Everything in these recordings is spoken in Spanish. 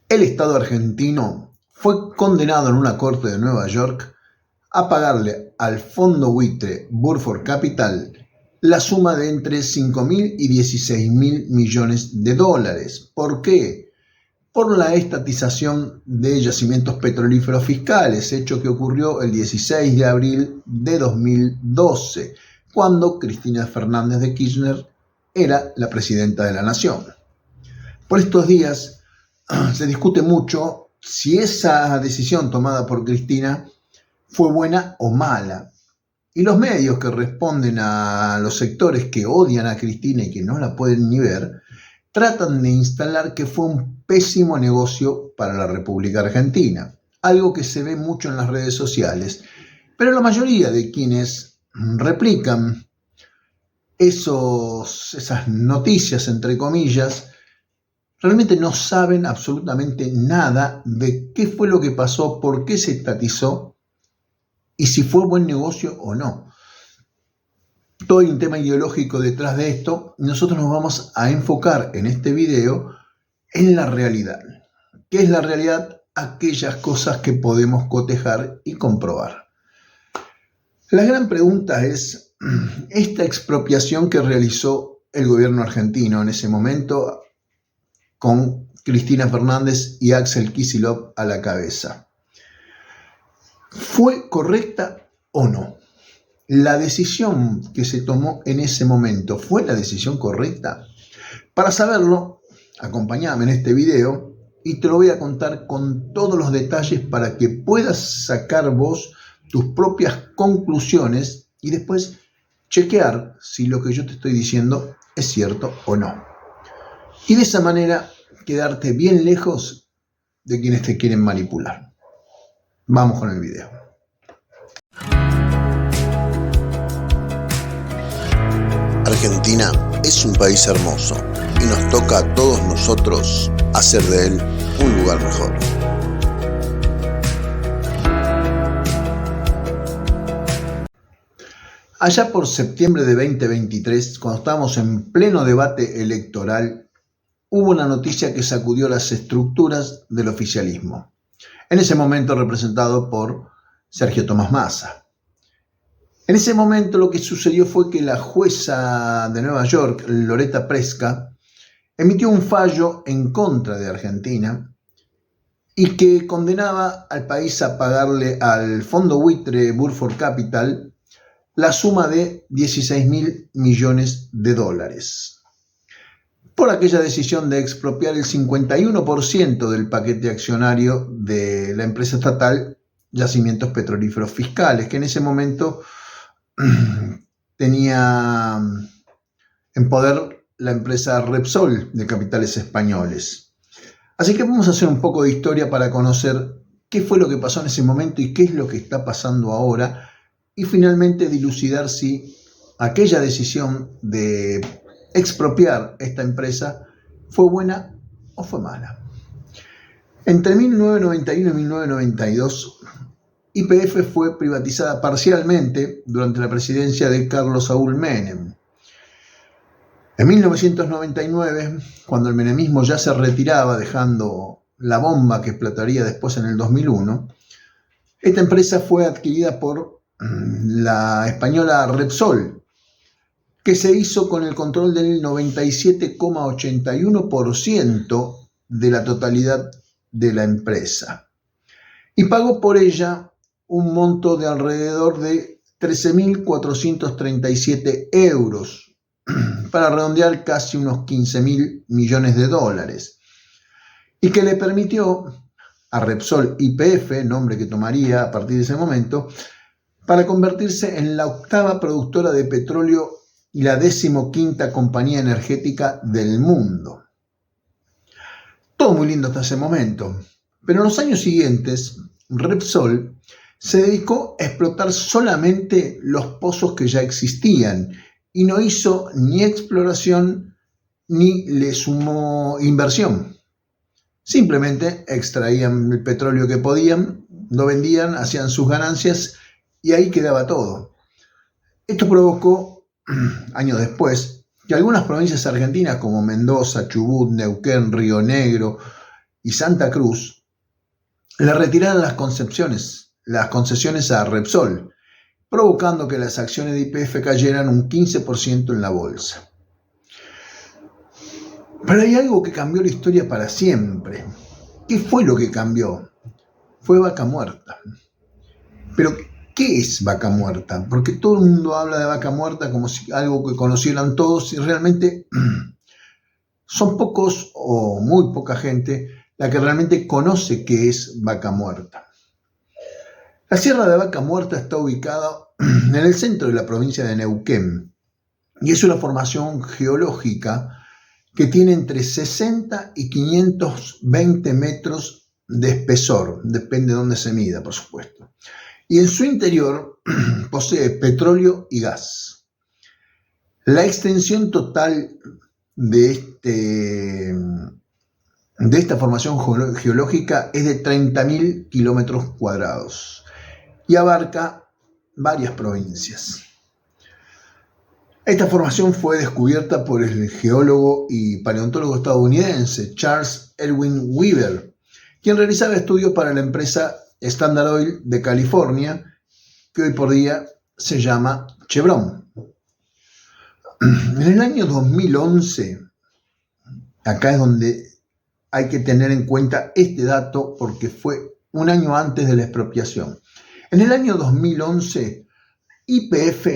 El Estado argentino fue condenado en una corte de Nueva York a pagarle al fondo buitre Burford Capital la suma de entre 5.000 y 16.000 millones de dólares. ¿Por qué? Por la estatización de yacimientos petrolíferos fiscales, hecho que ocurrió el 16 de abril de 2012, cuando Cristina Fernández de Kirchner era la presidenta de la nación. Por estos días se discute mucho si esa decisión tomada por Cristina fue buena o mala. Y los medios que responden a los sectores que odian a Cristina y que no la pueden ni ver, tratan de instalar que fue un pésimo negocio para la República Argentina, algo que se ve mucho en las redes sociales. Pero la mayoría de quienes replican esas noticias, entre comillas, realmente no saben absolutamente nada de qué fue lo que pasó, por qué se estatizó y si fue buen negocio o no. Todo hay un tema ideológico detrás de esto y nosotros nos vamos a enfocar en este video en la realidad. ¿Qué es la realidad? Aquellas cosas que podemos cotejar y comprobar. La gran pregunta es, esta expropiación que realizó el gobierno argentino en ese momento con Cristina Fernández y Axel Kicillof a la cabeza, ¿fue correcta o no? ¿La decisión que se tomó en ese momento fue la decisión correcta? Para saberlo, acompáñame en este video y te lo voy a contar con todos los detalles para que puedas sacar vos tus propias conclusiones y después chequear si lo que yo te estoy diciendo es cierto o no. Y de esa manera quedarte bien lejos de quienes te quieren manipular. Vamos con el video. Argentina es un país hermoso y nos toca a todos nosotros hacer de él un lugar mejor. Allá por septiembre de 2023, cuando estábamos en pleno debate electoral, hubo una noticia que sacudió las estructuras del oficialismo, en ese momento representado por Sergio Tomás Massa. En ese momento lo que sucedió fue que la jueza de Nueva York, Loretta Preska, emitió un fallo en contra de Argentina y que condenaba al país a pagarle al fondo buitre Burford Capital la suma de 16.000 millones de dólares por aquella decisión de expropiar el 51% del paquete accionario de la empresa estatal Yacimientos Petrolíferos Fiscales, que en ese momento tenía en poder la empresa Repsol de capitales españoles. Así que vamos a hacer un poco de historia para conocer qué fue lo que pasó en ese momento y qué es lo que está pasando ahora, y finalmente dilucidar si aquella decisión de expropiar esta empresa fue buena o fue mala. Entre 1991 y 1992, YPF fue privatizada parcialmente durante la presidencia de Carlos Saúl Menem. En 1999, cuando el menemismo ya se retiraba dejando la bomba que explotaría después en el 2001, esta empresa fue adquirida por la española Repsol, que se hizo con el control del 97,81% de la totalidad de la empresa y pagó por ella un monto de alrededor de 13.437 euros, para redondear casi unos 15.000 millones de dólares, y que le permitió a Repsol YPF, nombre que tomaría a partir de ese momento, para convertirse en la octava productora de petróleo y la 15ª compañía energética del mundo. Todo muy lindo hasta ese momento, pero en los años siguientes, Repsol se dedicó a explotar solamente los pozos que ya existían y no hizo ni exploración ni le sumó inversión. Simplemente extraían el petróleo que podían, lo vendían, hacían sus ganancias y ahí quedaba todo. Esto provocó, años después, que algunas provincias argentinas como Mendoza, Chubut, Neuquén, Río Negro y Santa Cruz le retiraron las concesiones a Repsol, provocando que las acciones de YPF cayeran un 15% en la bolsa. Pero hay algo que cambió la historia para siempre. ¿Qué fue lo que cambió? Fue Vaca Muerta. Pero, ¿qué es Vaca Muerta? Porque todo el mundo habla de Vaca Muerta como si algo que conocieran todos, y realmente son pocos o muy poca gente la que realmente conoce qué es Vaca Muerta. La Sierra de Vaca Muerta está ubicada en el centro de la provincia de Neuquén y es una formación geológica que tiene entre 60 y 520 metros de espesor, depende de dónde se mida, por supuesto. Y en su interior posee petróleo y gas. La extensión total de esta formación geológica es de 30.000 kilómetros cuadrados y abarca varias provincias. Esta formación fue descubierta por el geólogo y paleontólogo estadounidense Charles Edwin Weaver, quien realizaba estudios para la empresa Standard Oil de California, que hoy por día se llama Chevron. En el año 2011, acá es donde hay que tener en cuenta este dato porque fue un año antes de la expropiación. En el año 2011, YPF,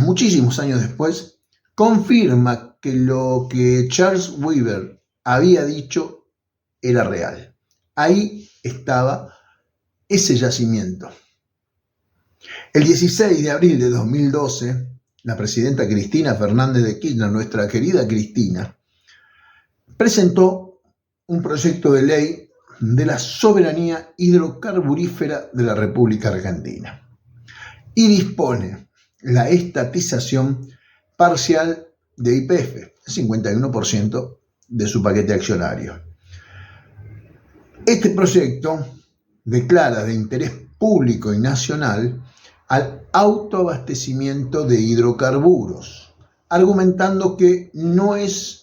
muchísimos años después, confirma que lo que Charles Weaver había dicho era real. Ahí estaba ese yacimiento. El 16 de abril de 2012, la presidenta Cristina Fernández de Kirchner, nuestra querida Cristina, presentó un proyecto de ley de la soberanía hidrocarburífera de la República Argentina y dispone la estatización parcial de YPF, el 51% de su paquete accionario. Este proyecto declara de interés público y nacional al autoabastecimiento de hidrocarburos, argumentando que no es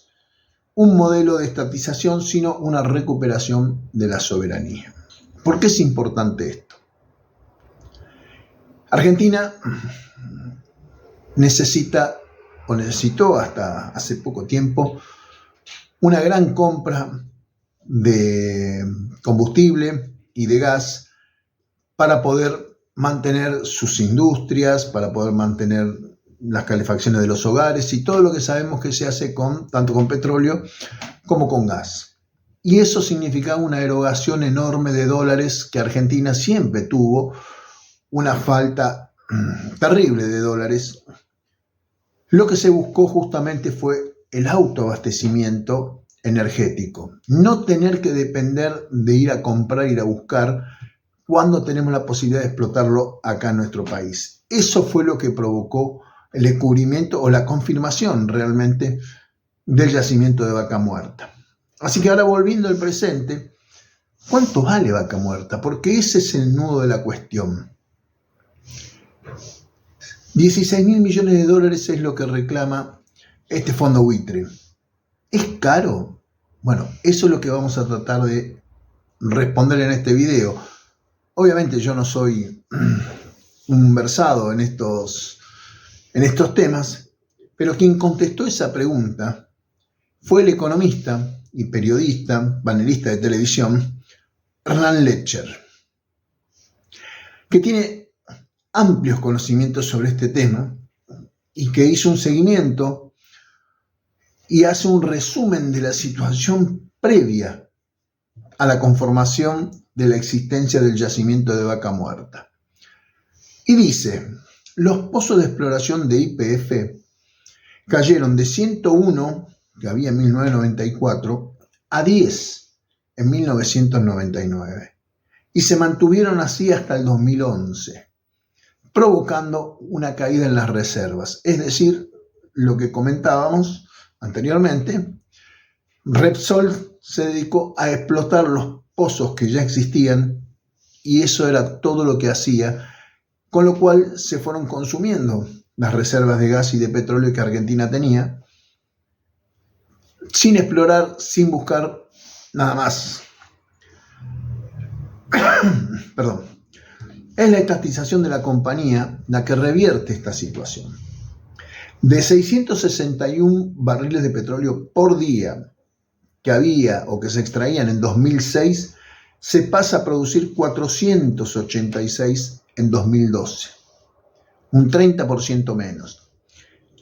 un modelo de estatización, sino una recuperación de la soberanía. ¿Por qué es importante esto? Argentina necesitó hasta hace poco tiempo una gran compra de combustible y de gas para poder mantener sus industrias, para poder mantener las calefacciones de los hogares y todo lo que sabemos que se hace tanto con petróleo como con gas. Y eso significaba una erogación enorme de dólares, que Argentina siempre tuvo una falta terrible de dólares. Lo que se buscó justamente fue el autoabastecimiento energético, no tener que depender de ir a comprar, ir a buscar, cuando tenemos la posibilidad de explotarlo acá en nuestro país. Eso fue lo que provocó el descubrimiento o la confirmación realmente del yacimiento de Vaca Muerta. Así que ahora, volviendo al presente, ¿cuánto vale Vaca Muerta? Porque ese es el nudo de la cuestión. 16.000 millones de dólares es lo que reclama este fondo buitre. ¿Es caro? Bueno, eso es lo que vamos a tratar de responder en este video. Obviamente yo no soy un versado en estos temas, pero quien contestó esa pregunta fue el economista y periodista, panelista de televisión, Hernán Lecher, que tiene amplios conocimientos sobre este tema y que hizo un seguimiento y hace un resumen de la situación previa a la conformación de la existencia del yacimiento de Vaca Muerta. Y dice: los pozos de exploración de YPF cayeron de 101, que había en 1994, a 10 en 1999, y se mantuvieron así hasta el 2011, provocando una caída en las reservas. Es decir, lo que comentábamos anteriormente, Repsol se dedicó a explotar los pozos que ya existían y eso era todo lo que hacía, con lo cual se fueron consumiendo las reservas de gas y de petróleo que Argentina tenía, sin explorar, sin buscar nada más. Es la estatización de la compañía la que revierte esta situación. De 661 barriles de petróleo por día que había o que se extraían en 2006, se pasa a producir 486 en 2012, un 30% menos.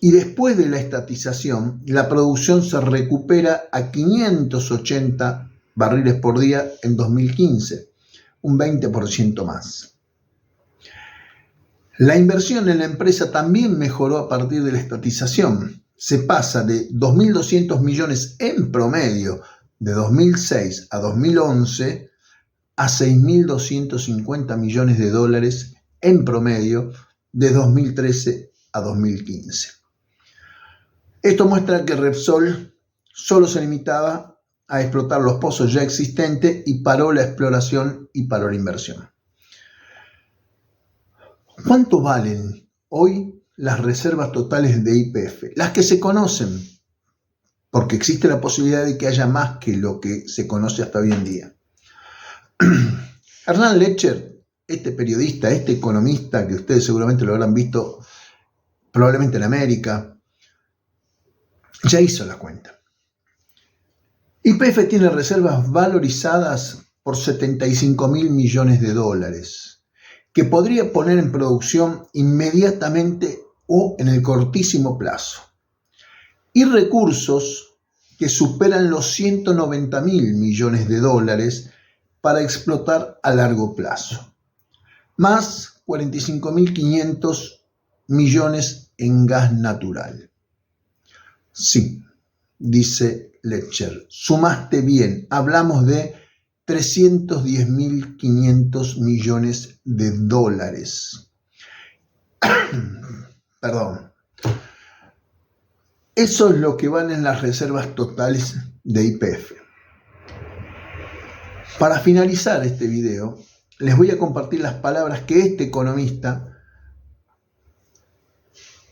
Y después de la estatización, la producción se recupera a 580 barriles por día en 2015, un 20% más. La inversión en la empresa también mejoró a partir de la estatización. Se pasa de 2.200 millones en promedio de 2006 a 2011 a 6.250 millones de dólares en promedio de 2013 a 2015. Esto muestra que Repsol solo se limitaba a explotar los pozos ya existentes y paró la exploración y paró la inversión. ¿Cuánto valen hoy las reservas totales de YPF? Las que se conocen, porque existe la posibilidad de que haya más que lo que se conoce hasta hoy en día. Hernán Lecher, este periodista, este economista que ustedes seguramente lo habrán visto probablemente en América, ya hizo la cuenta. YPF tiene reservas valorizadas por 75.000 millones de dólares, que podría poner en producción inmediatamente o en el cortísimo plazo, y recursos que superan los 190.000 millones de dólares para explotar a largo plazo, más 45.500 millones en gas natural. Sí, dice Lecher, sumaste bien, hablamos de 310.500 millones de dólares. Perdón. Eso es lo que valen las reservas totales de YPF. Para finalizar este video, les voy a compartir las palabras que este economista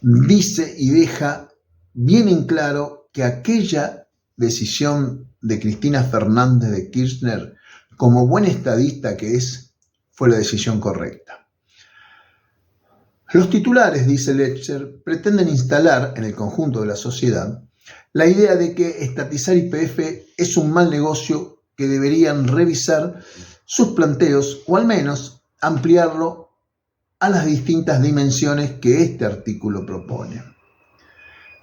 dice y deja bien en claro que aquella decisión de Cristina Fernández de Kirchner, como buen estadista que es, fue la decisión correcta. Los titulares, dice Lecher, pretenden instalar en el conjunto de la sociedad la idea de que estatizar YPF es un mal negocio, que deberían revisar sus planteos o al menos ampliarlo a las distintas dimensiones que este artículo propone.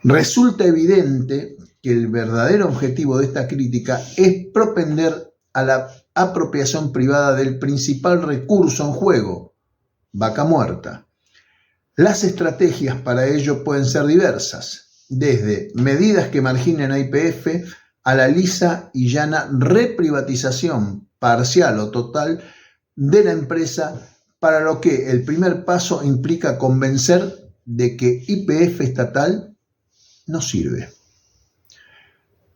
Resulta evidente que el verdadero objetivo de esta crítica es propender a la apropiación privada del principal recurso en juego, vaca muerta. Las estrategias para ello pueden ser diversas, desde medidas que marginen a YPF a la lisa y llana reprivatización parcial o total de la empresa, para lo que el primer paso implica convencer de que YPF estatal no sirve.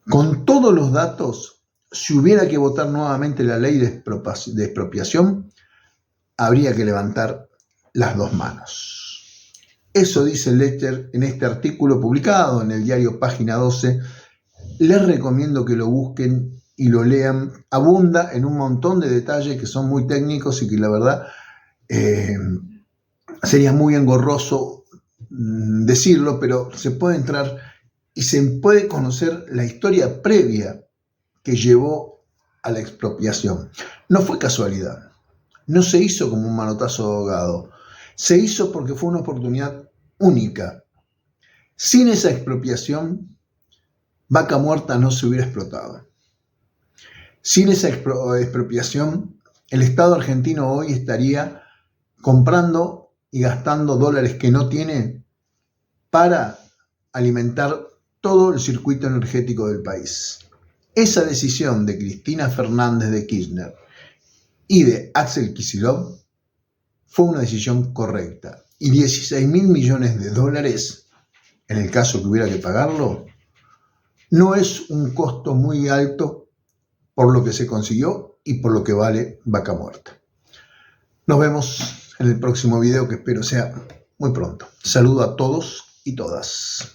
Con todos los datos, si hubiera que votar nuevamente la ley de expropiación, habría que levantar las dos manos. Eso dice Lecher en este artículo publicado en el diario Página 12. Les recomiendo que lo busquen y lo lean. Abunda en un montón de detalles que son muy técnicos y que la verdad sería muy engorroso decirlo, pero se puede entrar y se puede conocer la historia previa que llevó a la expropiación. No fue casualidad, no se hizo como un manotazo ahogado, se hizo porque fue una oportunidad única. Sin esa expropiación, Vaca Muerta no se hubiera explotado. Sin esa expropiación, el Estado argentino hoy estaría comprando y gastando dólares que no tiene para alimentar todo el circuito energético del país. Esa decisión de Cristina Fernández de Kirchner y de Axel Kicillof fue una decisión correcta. Y 16.000 millones de dólares, en el caso que hubiera que pagarlo, no es un costo muy alto por lo que se consiguió y por lo que vale Vaca Muerta. Nos vemos en el próximo video, que espero sea muy pronto. Saludo a todos y todas.